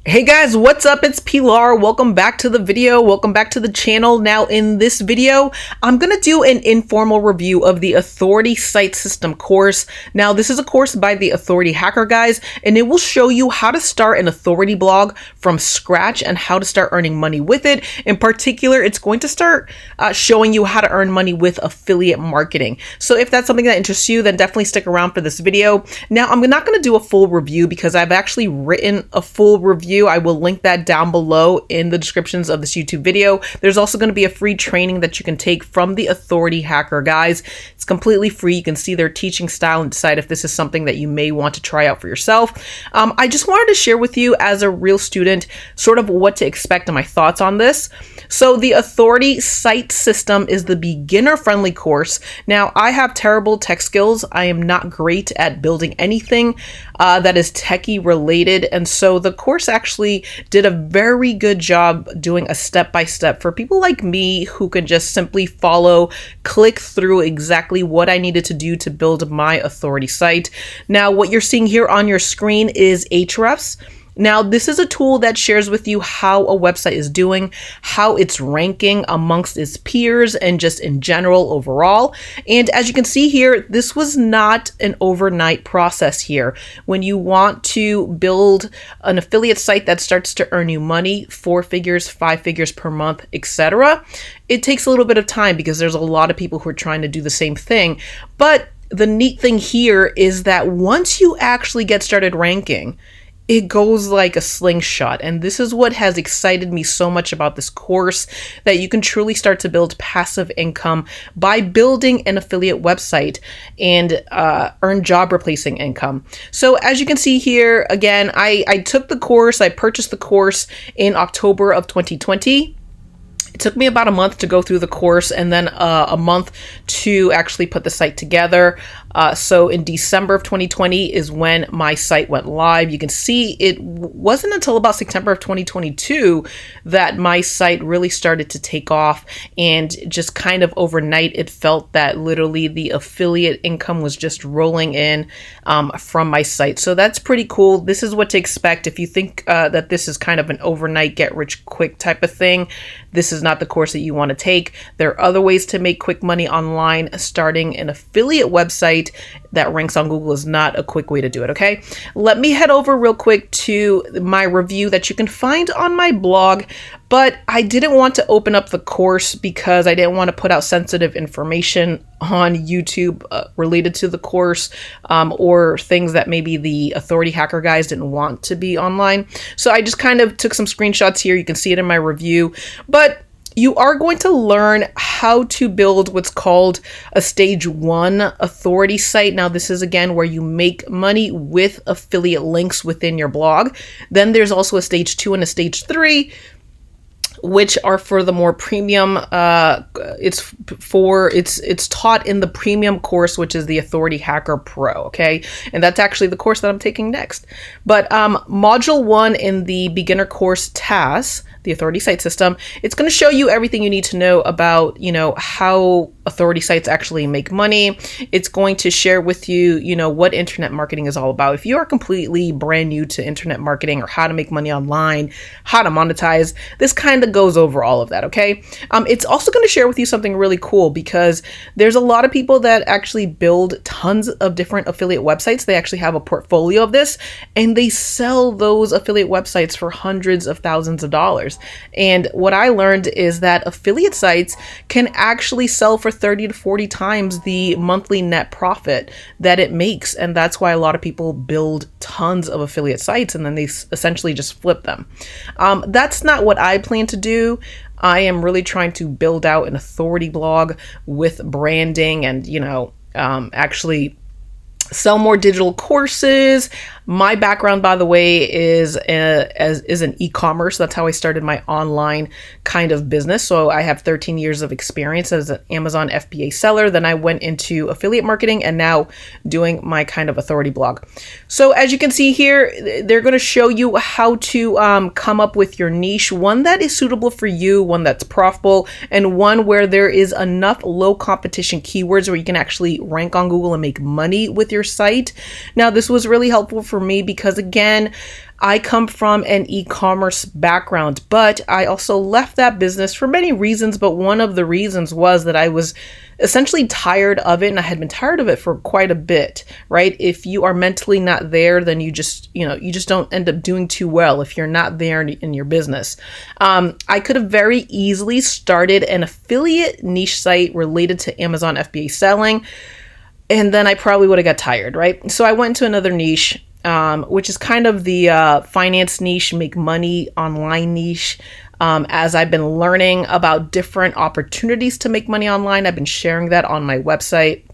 Hey guys, what's up? It's Pilar. Welcome back to the video. Welcome back to the channel. Now in this video, I'm going to do an informal review of the Authority Site System course. Now this is a course by the Authority Hacker guys, and it will show you how to start an authority blog from scratch and how to start earning money with it. In particular, it's going to start showing you how to earn money with affiliate marketing. So if that's something that interests you, then definitely stick around for this video. Now I'm not going to do a full review because I've actually written a full review. I will link that down below in the descriptions of this YouTube video. There's also going to be a free training that you can take from the Authority Hacker guys. It's completely free. You can see their teaching style and decide if this is something that you may want to try out for yourself. I just wanted to share with you as a real student sort of what to expect and my thoughts on this. So the Authority Site System is the beginner-friendly course. Now, I have terrible tech skills. I am not great at building anything that is techie related, and so the course actually did a very good job doing a step-by-step for people like me who can just simply follow, click through exactly what I needed to do to build my authority site. Now, what you're seeing here on your screen is Ahrefs. Now, this is a tool that shares with you how a website is doing, how it's ranking amongst its peers, and just in general overall. And as you can see here, this was not an overnight process here. When you want to build an affiliate site that starts to earn you money, 4 figures, 5 figures per month, etc., it takes a little bit of time because there's a lot of people who are trying to do the same thing. But the neat thing here is that once you actually get started ranking, it goes like a slingshot. And this is what has excited me so much about this course, that you can truly start to build passive income by building an affiliate website and earn job replacing income. So as you can see here, again, I took the course, I purchased the course in October of 2020. It took me about a month to go through the course and then a month to actually put the site together. So in December of 2020 is when my site went live. You can see it wasn't until about September of 2022 that my site really started to take off, and just kind of overnight it felt that literally the affiliate income was just rolling in from my site. So that's pretty cool. This is what to expect if you think that this is kind of an overnight get rich quick type of thing. This is not the course that you want to take. There are other ways to make quick money online. Starting an affiliate website that ranks on Google is not a quick way to do it, okay? Let me head over real quick to my review that you can find on my blog, but I didn't want to open up the course because I didn't want to put out sensitive information on YouTube related to the course or things that maybe the Authority Hacker guys didn't want to be online. So I just kind of took some screenshots here. You can see it in my review, but you are going to learn how to build what's called a stage 1 authority site. Now, this is again where you make money with affiliate links within your blog. Then there's also a stage 2 and a stage 3, which are for the more premium. It's taught in the premium course, which is the Authority Hacker Pro, okay? And that's actually the course that I'm taking next. But module 1 in the beginner course TASS, the Authority Site System, it's going to show you everything you need to know about, how authority sites actually make money. It's going to share with you, what internet marketing is all about. If you are completely brand new to internet marketing or how to make money online, how to monetize, this kind of goes over all of that, okay? It's also going to share with you something really cool, because there's a lot of people that actually build tons of different affiliate websites. They actually have a portfolio of this, and they sell those affiliate websites for hundreds of thousands of dollars. And what I learned is that affiliate sites can actually sell for 30 to 40 times the monthly net profit that it makes. And that's why a lot of people build tons of affiliate sites and then they essentially just flip them. That's not what I plan to do. I am really trying to build out an authority blog with branding and, actually sell more digital courses. My background, by the way, is in e-commerce. That's how I started my online kind of business. So I have 13 years of experience as an Amazon FBA seller. Then I went into affiliate marketing and now doing my kind of authority blog. So as you can see here, they're going to show you how to come up with your niche, one that is suitable for you, one that's profitable, and one where there is enough low competition keywords where you can actually rank on Google and make money with your site. Now, this was really helpful for me because, again, I come from an e-commerce background, but I also left that business for many reasons. But one of the reasons was that I was essentially tired of it, and I had been tired of it for quite a bit, right? If you are mentally not there, then you just don't end up doing too well if you're not there in your business. I could have very easily started an affiliate niche site related to Amazon FBA selling, and then I probably would have got tired, right? So I went to another niche, which is kind of the finance niche, make money online niche. As I've been learning about different opportunities to make money online, I've been sharing that on my website,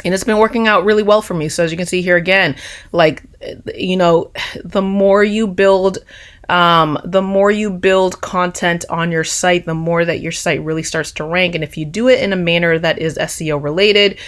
and it's been working out really well for me. So as you can see here again, like, the more you build content on your site, the more that your site really starts to rank. And if you do it in a manner that is SEO related,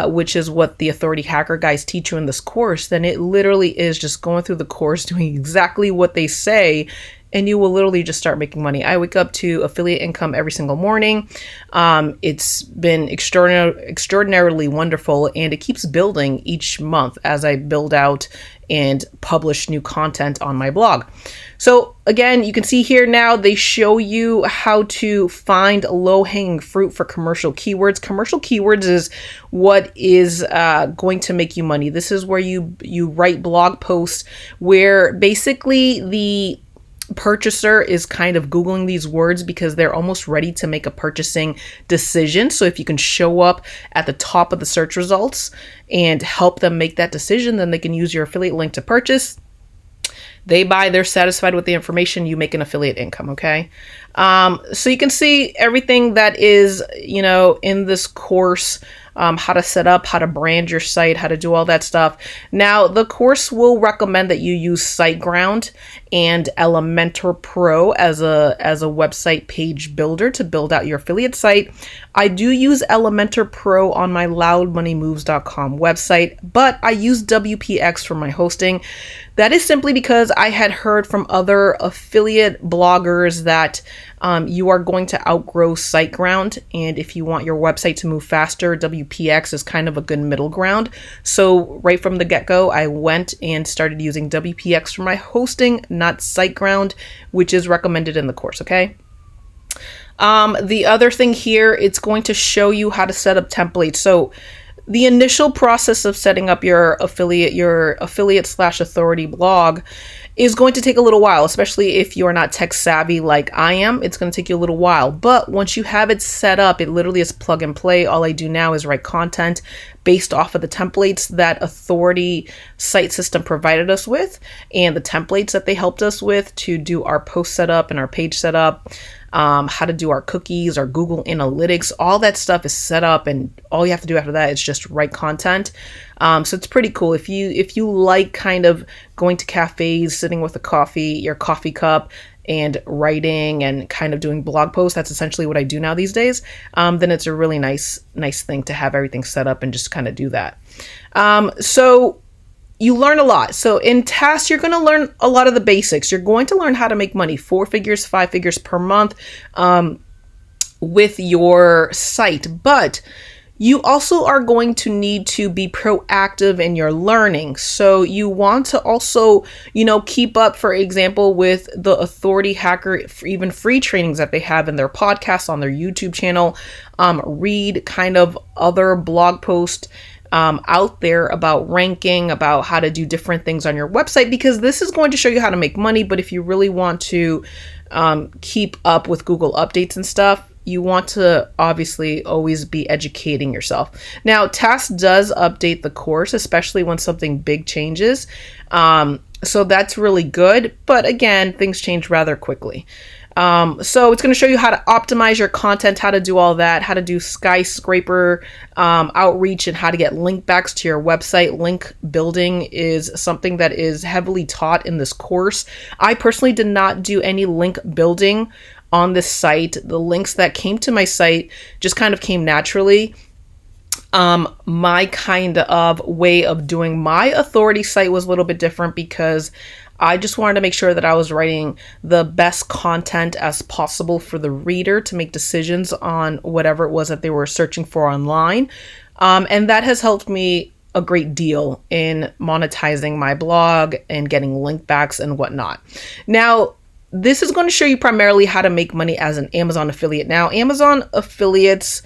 which is what the Authority Hacker guys teach you in this course, then it literally is just going through the course, doing exactly what they say, and you will literally just start making money. I wake up to affiliate income every single morning. It's been extraordinarily wonderful, and it keeps building each month as I build out and publish new content on my blog. So again, you can see here now they show you how to find low-hanging fruit for commercial keywords. Commercial keywords is what is going to make you money. This is where you write blog posts where basically the purchaser is kind of Googling these words because they're almost ready to make a purchasing decision. So if you can show up at the top of the search results and help them make that decision, then they can use your affiliate link to purchase. They buy, they're satisfied with the information, you make an affiliate income, okay? So you can see everything that is, in this course, how to set up, how to brand your site, how to do all that stuff. Now, the course will recommend that you use SiteGround and Elementor Pro as a website page builder to build out your affiliate site. I do use Elementor Pro on my loudmoneymoves.com website, but I use WPX for my hosting. That is simply because I had heard from other affiliate bloggers that you are going to outgrow SiteGround, and if you want your website to move faster, WPX is kind of a good middle ground. So right from the get-go, I went and started using WPX for my hosting, not SiteGround, which is recommended in the course, okay? The other thing here, it's going to show you how to set up templates. So the initial process of setting up your affiliate/authority blog is going to take a little while, especially if you're not tech savvy like I am. It's going to take you a little while, but once you have it set up, it literally is plug and play. All I do now is write content based off of the templates that Authority Site System provided us with and the templates that they helped us with to do our post setup and our page setup. How to do our cookies, our Google Analytics, all that stuff is set up, and all you have to do after that is just write content. So it's pretty cool. If you like kind of going to cafes, sitting with your coffee cup, and writing and kind of doing blog posts, that's essentially what I do now these days. Then it's a really nice thing to have everything set up and just kind of do that. So you learn a lot. So in TASS, you're going to learn a lot of the basics. You're going to learn how to make money, 4 figures, 5 figures per month with your site. But you also are going to need to be proactive in your learning. So you want to also, keep up, for example, with the Authority Hacker, even free trainings that they have in their podcast, on their YouTube channel. Read kind of other blog posts out there about ranking, about how to do different things on your website, because this is going to show you how to make money. But if you really want to keep up with Google updates and stuff, you want to obviously always be educating yourself. Now, TASS does update the course, especially when something big changes. So that's really good. But again, things change rather quickly. So it's going to show you how to optimize your content, how to do all that, how to do skyscraper outreach, and how to get link backs to your website. Link building is something that is heavily taught in this course. I personally did not do any link building on this site. The links that came to my site just kind of came naturally. My kind of way of doing my authority site was a little bit different because I just wanted to make sure that I was writing the best content as possible for the reader to make decisions on whatever it was that they were searching for online. And that has helped me a great deal in monetizing my blog and getting link backs and whatnot. Now, this is going to show you primarily how to make money as an Amazon affiliate. Now, Amazon affiliates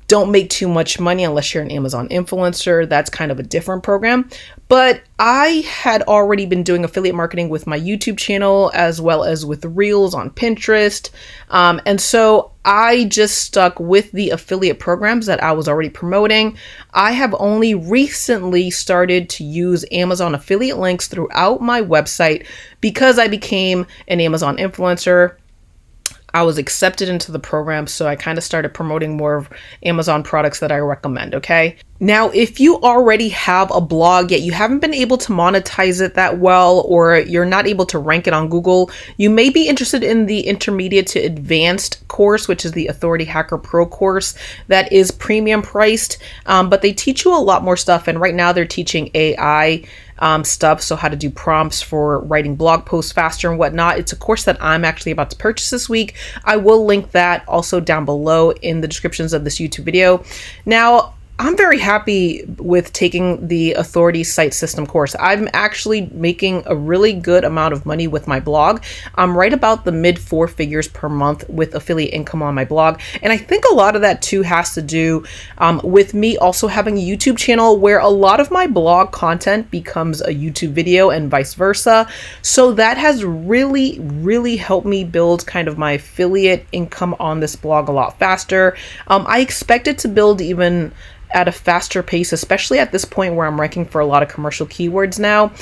don't make too much money unless you're an Amazon influencer. That's kind of a different program. But I had already been doing affiliate marketing with my YouTube channel as well as with Reels on Pinterest. And so I just stuck with the affiliate programs that I was already promoting. I have only recently started to use Amazon affiliate links throughout my website because I became an Amazon influencer. I was accepted into the program, so I kind of started promoting more of Amazon products that I recommend, okay? Now, if you already have a blog yet you haven't been able to monetize it that well, or you're not able to rank it on Google, you may be interested in the intermediate to advanced course, which is the Authority Hacker Pro course. That is premium priced, but they teach you a lot more stuff. And right now they're teaching AI stuff, so how to do prompts for writing blog posts faster and whatnot. It's a course that I'm actually about to purchase this week. I will link that also down below in the descriptions of this YouTube video. Now, I'm very happy with taking the Authority Site System course. I'm actually making a really good amount of money with my blog. I'm right about the mid 4 figures per month with affiliate income on my blog. And I think a lot of that too has to do with me also having a YouTube channel where a lot of my blog content becomes a YouTube video and vice versa. So that has really, really helped me build kind of my affiliate income on this blog a lot faster. I expect it to build even at a faster pace, especially at this point where I'm ranking for a lot of commercial keywords now.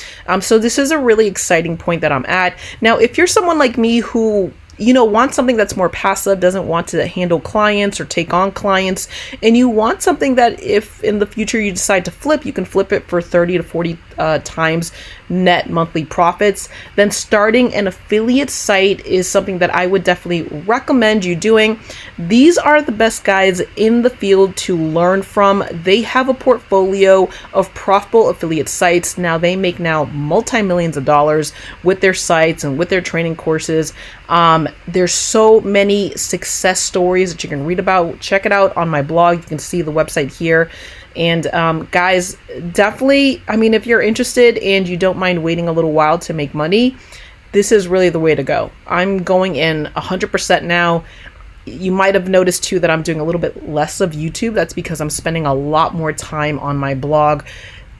So this is a really exciting point that I'm at. Now, if you're someone like me who wants something that's more passive, doesn't want to handle clients or take on clients, and you want something that if in the future you decide to flip, you can flip it for 30 to 40 times net monthly profits, then starting an affiliate site is something that I would definitely recommend you doing. These are the best guys in the field to learn from. They have a portfolio of profitable affiliate sites. Now they make multi-millions of dollars with their sites and with their training courses. There's so many success stories that you can read about. Check it out on my blog. You can see the website here. And guys, definitely, if you're interested and you don't mind waiting a little while to make money, this is really the way to go. I'm going in 100% now. You might have noticed too that I'm doing a little bit less of YouTube. That's because I'm spending a lot more time on my blog,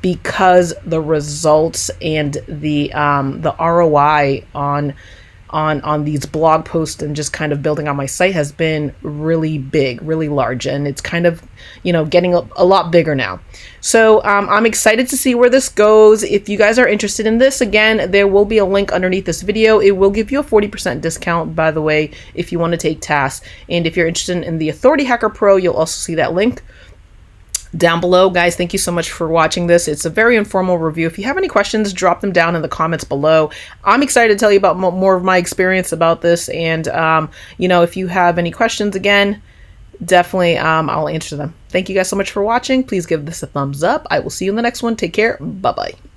because the results and the ROI on these blog posts and just kind of building on my site has been really big, really large, and it's kind of getting a lot bigger now. So I'm excited to see where this goes. If you guys are interested in this, again, there will be a link underneath this video. It will give you a 40% discount, by the way, if you want to take TASS. And if you're interested in the Authority Hacker Pro, you'll also see that link down below. Guys, thank you so much for watching this. It's a very informal review. If you have any questions, drop them down in the comments below. I'm excited to tell you about more of my experience about this. And, if you have any questions, again, definitely I'll answer them. Thank you guys so much for watching. Please give this a thumbs up. I will see you in the next one. Take care. Bye-bye.